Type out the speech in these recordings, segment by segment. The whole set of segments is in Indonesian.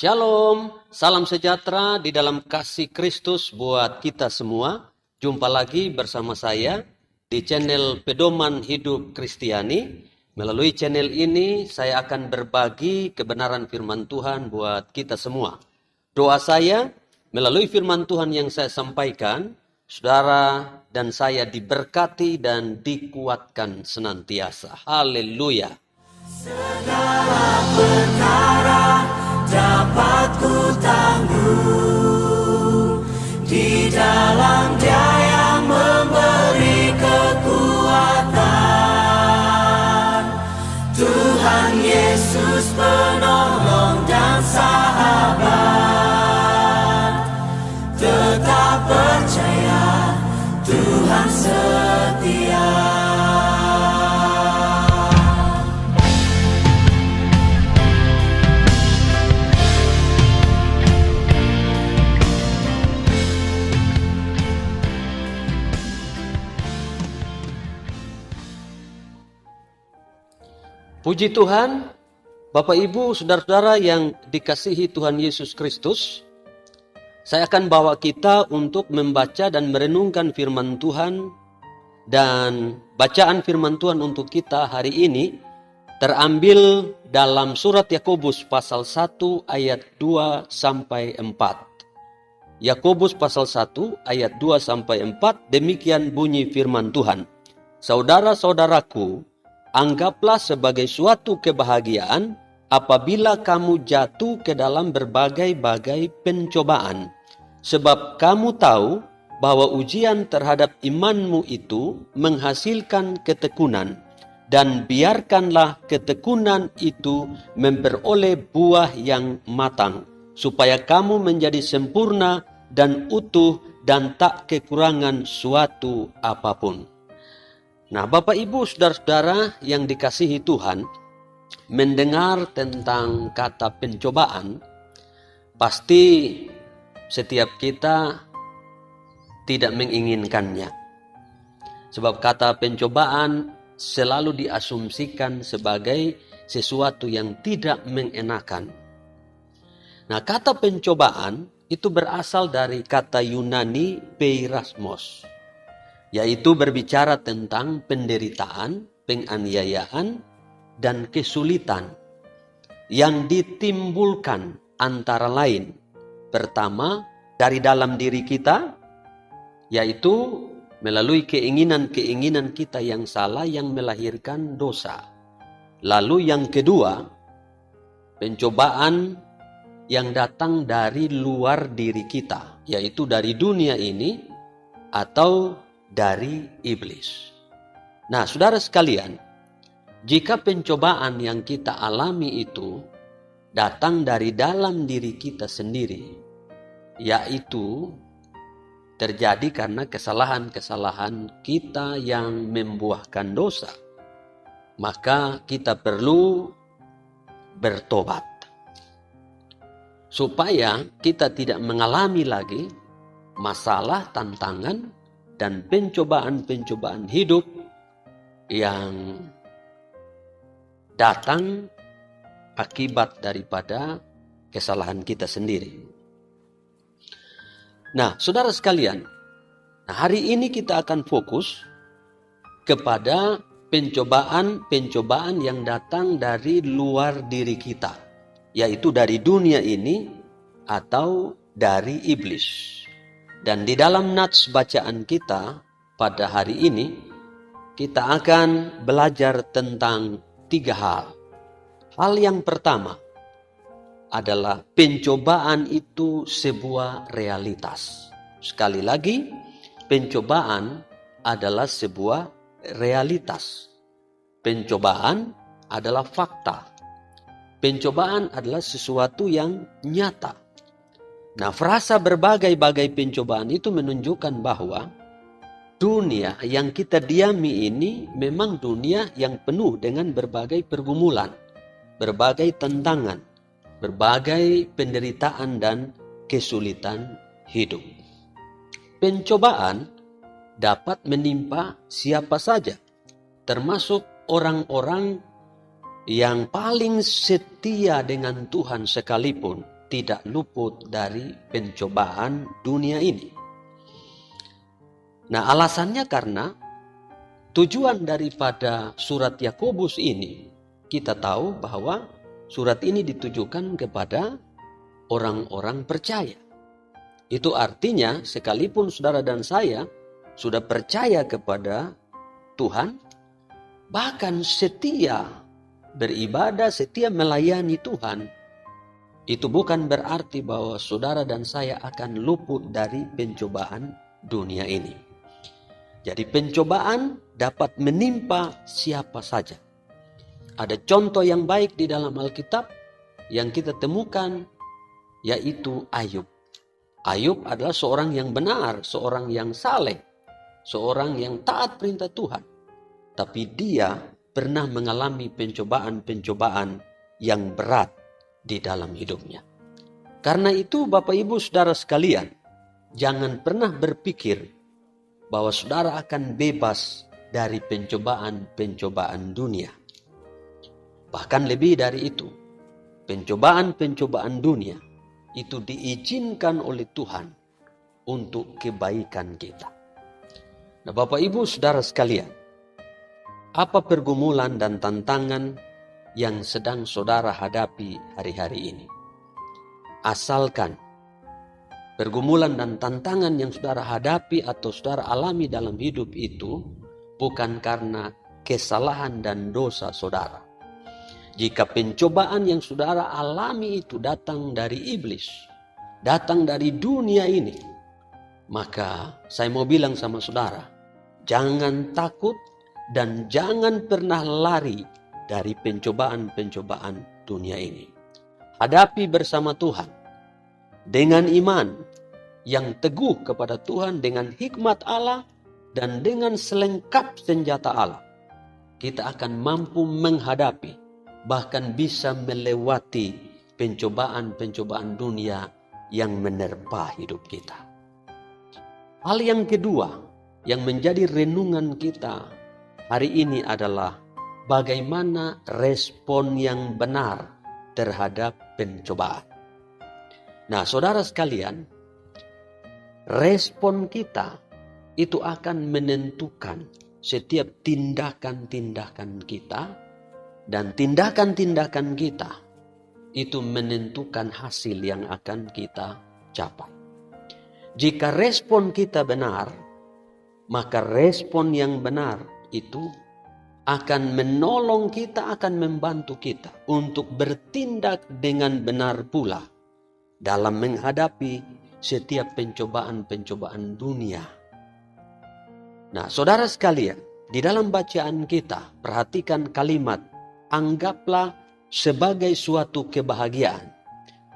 Shalom, salam sejahtera di dalam kasih Kristus buat kita semua. Jumpa lagi bersama saya di channel Pedoman Hidup Kristiani. Melalui channel ini saya akan berbagi kebenaran firman Tuhan buat kita semua. Doa saya melalui firman Tuhan yang saya sampaikan, saudara dan saya diberkati dan dikuatkan senantiasa. Haleluya. Segala perkara dapat ku tanggung di dalam Dia yang memberi kekuatan. Tuhan Yesus penolong dan sahabat. Tetap percaya Tuhan setia. Puji Tuhan, Bapak Ibu, Saudara-saudara yang dikasihi Tuhan Yesus Kristus. Saya akan bawa kita untuk membaca dan merenungkan firman Tuhan. Dan bacaan firman Tuhan untuk kita hari ini terambil dalam surat Yakobus pasal 1 ayat 2 sampai 4. Yakobus pasal 1 ayat 2 sampai 4, demikian bunyi firman Tuhan. Saudara-saudaraku, anggaplah sebagai suatu kebahagiaan apabila kamu jatuh ke dalam berbagai-bagai pencobaan. Sebab kamu tahu bahwa ujian terhadap imanmu itu menghasilkan ketekunan. Dan biarkanlah ketekunan itu memperoleh buah yang matang, supaya kamu menjadi sempurna dan utuh dan tak kekurangan suatu apapun. Nah, Bapak Ibu, Saudara-saudara yang dikasihi Tuhan, mendengar tentang kata pencobaan, pasti setiap kita tidak menginginkannya. Sebab kata pencobaan selalu diasumsikan sebagai sesuatu yang tidak mengenakan. Nah, kata pencobaan itu berasal dari kata Yunani peirasmos, yaitu berbicara tentang penderitaan, penganiayaan, dan kesulitan yang ditimbulkan antara lain. Pertama, dari dalam diri kita, yaitu melalui keinginan-keinginan kita yang salah yang melahirkan dosa. Lalu yang kedua, pencobaan yang datang dari luar diri kita, yaitu dari dunia ini atau dari iblis. Nah, saudara sekalian, jika pencobaan yang kita alami itu datang dari dalam diri kita sendiri, yaitu terjadi karena kesalahan-kesalahan kita yang membuahkan dosa, maka kita perlu bertobat supaya kita tidak mengalami lagi masalah, tantangan, dan pencobaan-pencobaan hidup yang datang akibat daripada kesalahan kita sendiri. Nah, saudara sekalian, hari ini kita akan fokus kepada pencobaan-pencobaan yang datang dari luar diri kita, yaitu dari dunia ini atau dari iblis. Dan di dalam nats bacaan kita pada hari ini, kita akan belajar tentang 3 hal. Hal yang pertama adalah pencobaan itu sebuah realitas. Sekali lagi, pencobaan adalah sebuah realitas. Pencobaan adalah fakta. Pencobaan adalah sesuatu yang nyata. Nah, frasa berbagai-bagai pencobaan itu menunjukkan bahwa dunia yang kita diami ini memang dunia yang penuh dengan berbagai pergumulan, berbagai tantangan, berbagai penderitaan dan kesulitan hidup. Pencobaan dapat menimpa siapa saja, termasuk orang-orang yang paling setia dengan Tuhan sekalipun tidak luput dari pencobaan dunia ini. Nah, alasannya karena tujuan daripada surat Yakobus ini, kita tahu bahwa surat ini ditujukan kepada orang-orang percaya. Itu artinya sekalipun saudara dan saya sudah percaya kepada Tuhan, bahkan setia beribadah, setia melayani Tuhan, itu bukan berarti bahwa saudara dan saya akan luput dari pencobaan dunia ini. Jadi pencobaan dapat menimpa siapa saja. Ada contoh yang baik di dalam Alkitab yang kita temukan, yaitu Ayub. Ayub adalah seorang yang benar, seorang yang saleh, seorang yang taat perintah Tuhan. Tapi dia pernah mengalami pencobaan-pencobaan yang berat di dalam hidupnya. Karena itu Bapak Ibu Saudara sekalian, jangan pernah berpikir bahwa saudara akan bebas dari pencobaan-pencobaan dunia. Bahkan lebih dari itu, pencobaan-pencobaan dunia itu diizinkan oleh Tuhan untuk kebaikan kita. Nah, Bapak Ibu Saudara sekalian, apa pergumulan dan tantangan yang sedang saudara hadapi hari-hari ini? Asalkan pergumulan dan tantangan yang saudara hadapi atau saudara alami dalam hidup itu bukan karena kesalahan dan dosa saudara. Jika pencobaan yang saudara alami itu datang dari iblis, datang dari dunia ini, maka saya mau bilang sama saudara, jangan takut dan jangan pernah lari dari pencobaan-pencobaan dunia ini. Hadapi bersama Tuhan dengan iman yang teguh kepada Tuhan, dengan hikmat Allah dan dengan selengkap senjata Allah. Kita akan mampu menghadapi, bahkan bisa melewati pencobaan-pencobaan dunia yang menerpa hidup kita. Hal yang kedua yang menjadi renungan kita hari ini adalah bagaimana respon yang benar terhadap pencobaan. Nah, saudara sekalian, respon kita itu akan menentukan setiap tindakan-tindakan kita, dan tindakan-tindakan kita itu menentukan hasil yang akan kita capai. Jika respon kita benar, maka respon yang benar itu akan menolong kita, akan membantu kita untuk bertindak dengan benar pula dalam menghadapi setiap pencobaan-pencobaan dunia. Nah, saudara sekalian, di dalam bacaan kita, perhatikan kalimat, anggaplah sebagai suatu kebahagiaan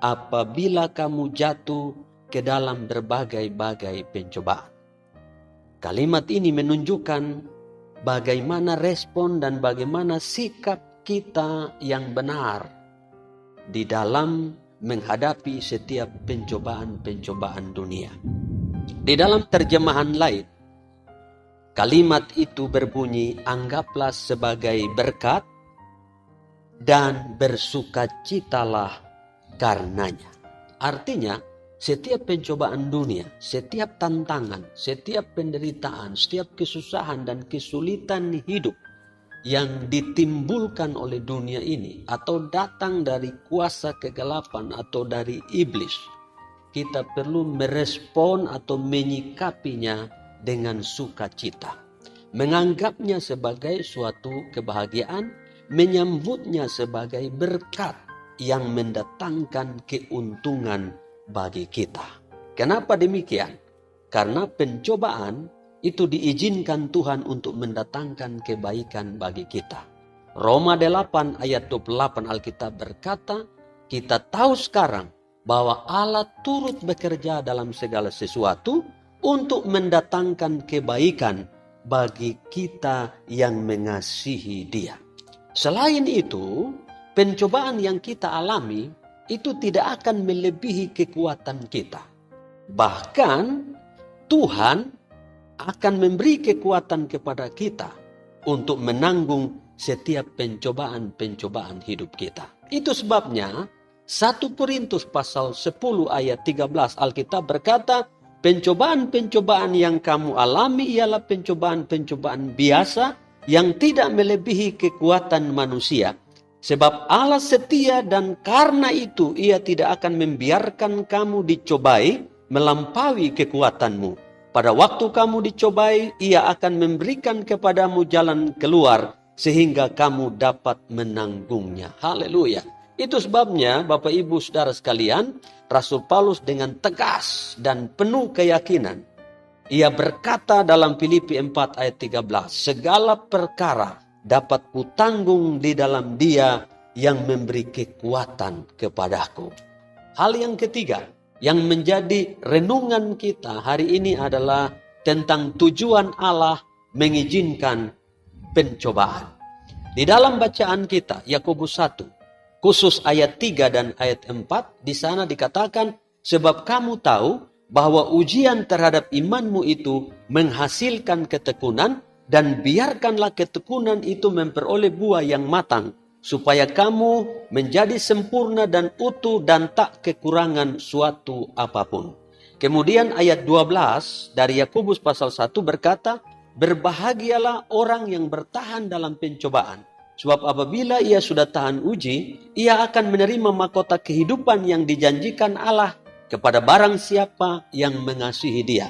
apabila kamu jatuh ke dalam berbagai-bagai pencobaan. Kalimat ini menunjukkan bagaimana respon dan bagaimana sikap kita yang benar di dalam menghadapi setiap pencobaan-pencobaan dunia. Di dalam terjemahan lain, kalimat itu berbunyi, anggaplah sebagai berkat dan bersukacitalah karenanya. Artinya, setiap pencobaan dunia, setiap tantangan, setiap penderitaan, setiap kesusahan dan kesulitan hidup yang ditimbulkan oleh dunia ini atau datang dari kuasa kegelapan atau dari iblis, kita perlu merespon atau menyikapinya dengan sukacita, menganggapnya sebagai suatu kebahagiaan, menyambutnya sebagai berkat yang mendatangkan keuntungan bagi kita. Kenapa demikian? Karena pencobaan itu diizinkan Tuhan untuk mendatangkan kebaikan bagi kita. Roma 8 ayat 28 Alkitab berkata, kita tahu sekarang bahwa Allah turut bekerja dalam segala sesuatu untuk mendatangkan kebaikan bagi kita yang mengasihi Dia. Selain itu, pencobaan yang kita alami itu tidak akan melebihi kekuatan kita. Bahkan Tuhan akan memberi kekuatan kepada kita untuk menanggung setiap pencobaan-pencobaan hidup kita. Itu sebabnya 1 Korintus pasal 10 ayat 13 Alkitab berkata, pencobaan-pencobaan yang kamu alami ialah pencobaan-pencobaan biasa yang tidak melebihi kekuatan manusia. Sebab Allah setia dan karena itu Ia tidak akan membiarkan kamu dicobai melampaui kekuatanmu. Pada waktu kamu dicobai, Ia akan memberikan kepadamu jalan keluar sehingga kamu dapat menanggungnya. Haleluya. Itu sebabnya Bapak Ibu Saudara sekalian, Rasul Paulus dengan tegas dan penuh keyakinan, ia berkata dalam Filipi 4 ayat 13, segala perkara dapat kutanggung di dalam Dia yang memberi kekuatan kepadaku. Hal yang ketiga yang menjadi renungan kita hari ini adalah tentang tujuan Allah mengizinkan pencobaan. Di dalam bacaan kita, Yakobus 1, khusus ayat 3 dan ayat 4, di sana dikatakan, sebab kamu tahu bahwa ujian terhadap imanmu itu menghasilkan ketekunan, dan biarkanlah ketekunan itu memperoleh buah yang matang, supaya kamu menjadi sempurna dan utuh dan tak kekurangan suatu apapun. Kemudian ayat 12 dari Yakobus pasal 1 berkata, berbahagialah orang yang bertahan dalam pencobaan. Sebab apabila ia sudah tahan uji, ia akan menerima mahkota kehidupan yang dijanjikan Allah kepada barang siapa yang mengasihi Dia.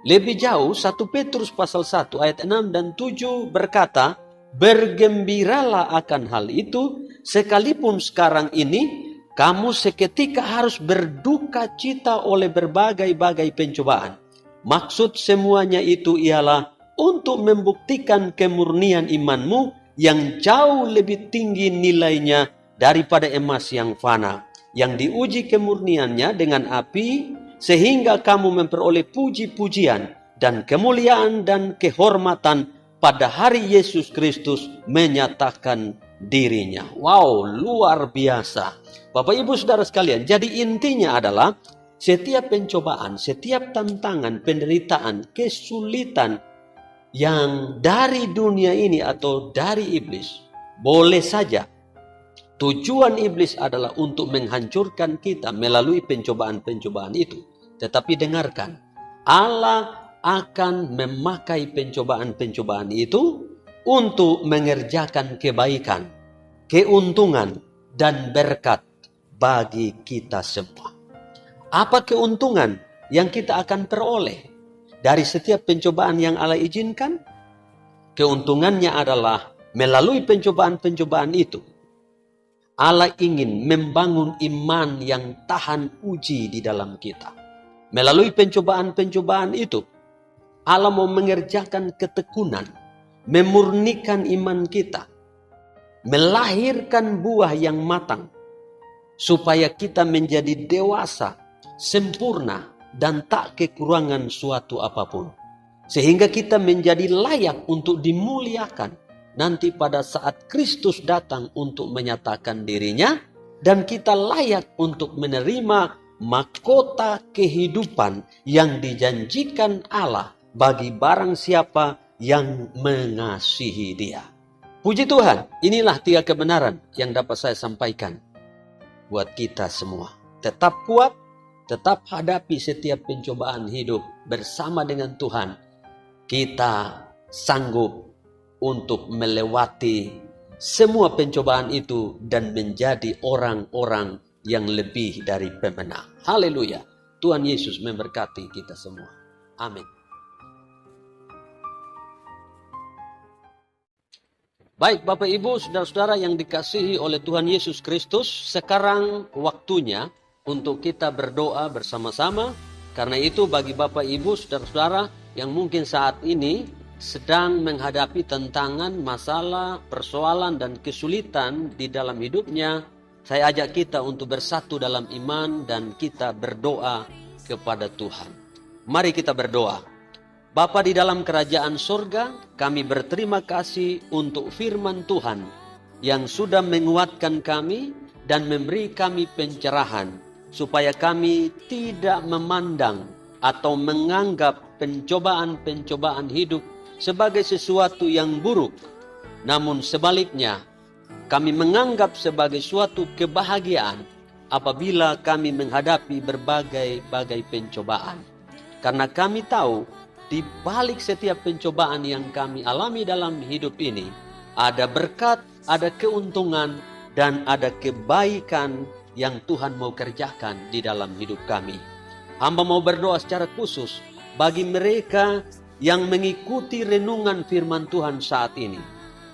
Lebih jauh, 1 Petrus pasal 1 ayat 6 dan 7 berkata, bergembiralah akan hal itu, sekalipun sekarang ini kamu seketika harus berduka cita oleh berbagai-bagai pencobaan. Maksud semuanya itu ialah untuk membuktikan kemurnian imanmu yang jauh lebih tinggi nilainya daripada emas yang fana, yang diuji kemurniannya dengan api, sehingga kamu memperoleh puji-pujian dan kemuliaan dan kehormatan pada hari Yesus Kristus menyatakan dirinya. Wow, luar biasa. Bapak Ibu Saudara sekalian, jadi intinya adalah setiap pencobaan, setiap tantangan, penderitaan, kesulitan yang dari dunia ini atau dari iblis, boleh saja tujuan iblis adalah untuk menghancurkan kita melalui pencobaan-pencobaan itu. Tetapi dengarkan, Allah akan memakai pencobaan-pencobaan itu untuk mengerjakan kebaikan, keuntungan, dan berkat bagi kita semua. Apa keuntungan yang kita akan peroleh dari setiap pencobaan yang Allah izinkan? Keuntungannya adalah melalui pencobaan-pencobaan itu, Allah ingin membangun iman yang tahan uji di dalam kita. Melalui pencobaan-pencobaan itu, Allah mau mengerjakan ketekunan, memurnikan iman kita, melahirkan buah yang matang, supaya kita menjadi dewasa, sempurna, dan tak kekurangan suatu apapun. Sehingga kita menjadi layak untuk dimuliakan nanti pada saat Kristus datang untuk menyatakan dirinya, dan kita layak untuk menerima mahkota kehidupan yang dijanjikan Allah bagi barang siapa yang mengasihi Dia. Puji Tuhan, inilah 3 kebenaran yang dapat saya sampaikan buat kita semua. Tetap kuat, tetap hadapi setiap pencobaan hidup bersama dengan Tuhan. Kita sanggup untuk melewati semua pencobaan itu dan menjadi orang-orang yang lebih dari pemenang. Haleluya. Tuhan Yesus memberkati kita semua. Amin. Baik Bapak Ibu, saudara-saudara yang dikasihi oleh Tuhan Yesus Kristus, sekarang waktunya untuk kita berdoa bersama-sama. Karena itu bagi Bapak Ibu, saudara-saudara yang mungkin saat ini sedang menghadapi tantangan, masalah, persoalan, dan kesulitan di dalam hidupnya, saya ajak kita untuk bersatu dalam iman dan kita berdoa kepada Tuhan. Mari kita berdoa. Bapa di dalam kerajaan surga, kami berterima kasih untuk firman Tuhan yang sudah menguatkan kami dan memberi kami pencerahan, supaya kami tidak memandang atau menganggap pencobaan-pencobaan hidup sebagai sesuatu yang buruk. Namun sebaliknya, kami menganggap sebagai suatu kebahagiaan apabila kami menghadapi berbagai pencobaan. Karena kami tahu di balik setiap pencobaan yang kami alami dalam hidup ini, ada berkat, ada keuntungan, dan ada kebaikan yang Tuhan mau kerjakan di dalam hidup kami. Hamba mau berdoa secara khusus bagi mereka yang mengikuti renungan firman Tuhan saat ini.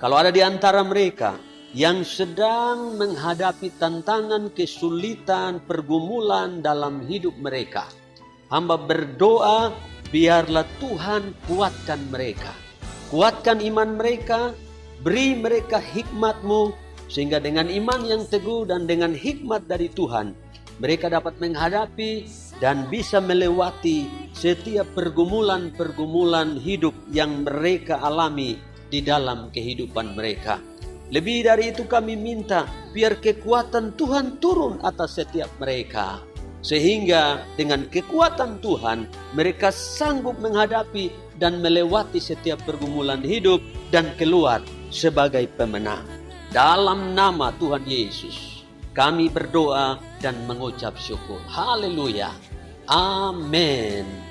Kalau ada di antara mereka yang sedang menghadapi tantangan, kesulitan, pergumulan dalam hidup mereka, hamba berdoa biarlah Tuhan kuatkan mereka. Kuatkan iman mereka, beri mereka hikmat-Mu, sehingga dengan iman yang teguh dan dengan hikmat dari Tuhan, mereka dapat menghadapi dan bisa melewati setiap pergumulan-pergumulan hidup yang mereka alami di dalam kehidupan mereka. Lebih dari itu kami minta biar kekuatan Tuhan turun atas setiap mereka. Sehingga dengan kekuatan Tuhan mereka sanggup menghadapi dan melewati setiap pergumulan hidup dan keluar sebagai pemenang. Dalam nama Tuhan Yesus kami berdoa dan mengucap syukur. Haleluya. Amin.